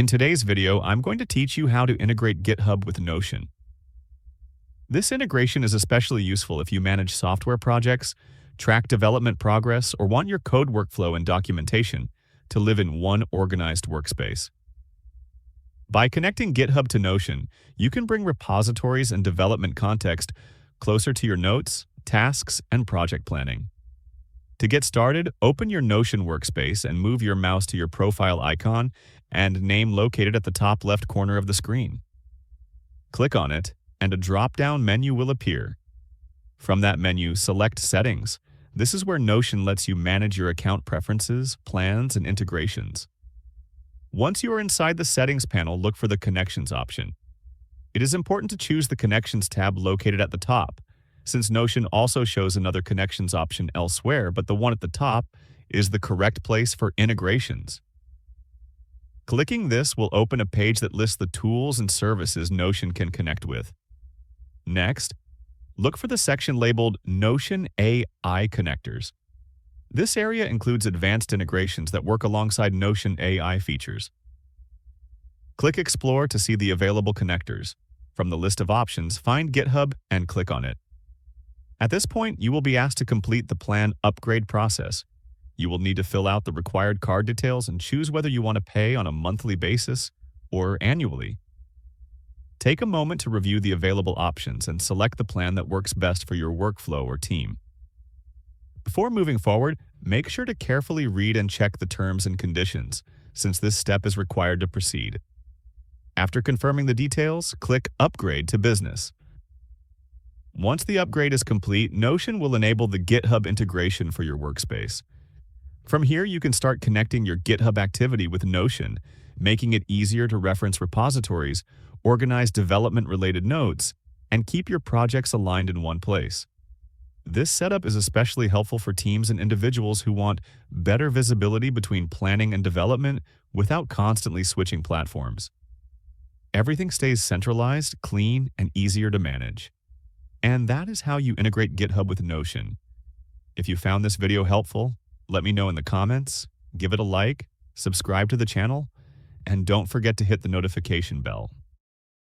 In today's video, I'm going to teach you how to integrate GitHub with Notion. This integration is especially useful if you manage software projects, track development progress, or want your code workflow and documentation to live in one organized workspace. By connecting GitHub to Notion, you can bring repositories and development context closer to your notes, tasks, and project planning. To get started, open your Notion workspace and move your mouse to your profile icon and name located at the top left corner of the screen. Click on it, and a drop-down menu will appear. From that menu, select Settings. This is where Notion lets you manage your account preferences, plans, and integrations. Once you are inside the Settings panel, look for the Connections option. It is important to choose the Connections tab located at the top, since Notion also shows another Connections option elsewhere, but the one at the top is the correct place for integrations. Clicking this will open a page that lists the tools and services Notion can connect with. Next, look for the section labeled Notion AI Connectors. This area includes advanced integrations that work alongside Notion AI features. Click Explore to see the available connectors. From the list of options, find GitHub and click on it. At this point, you will be asked to complete the plan upgrade process. You will need to fill out the required card details and choose whether you want to pay on a monthly basis or annually. Take a moment to review the available options and select the plan that works best for your workflow or team. Before moving forward, make sure to carefully read and check the terms and conditions, since this step is required to proceed. After confirming the details, click Upgrade to Business. Once the upgrade is complete, Notion will enable the GitHub integration for your workspace. From here, you can start connecting your GitHub activity with Notion, making it easier to reference repositories, organize development-related notes, and keep your projects aligned in one place. This setup is especially helpful for teams and individuals who want better visibility between planning and development without constantly switching platforms. Everything stays centralized, clean, and easier to manage. And that is how you integrate GitHub with Notion. If you found this video helpful, let me know in the comments, give it a like, subscribe to the channel, and don't forget to hit the notification bell.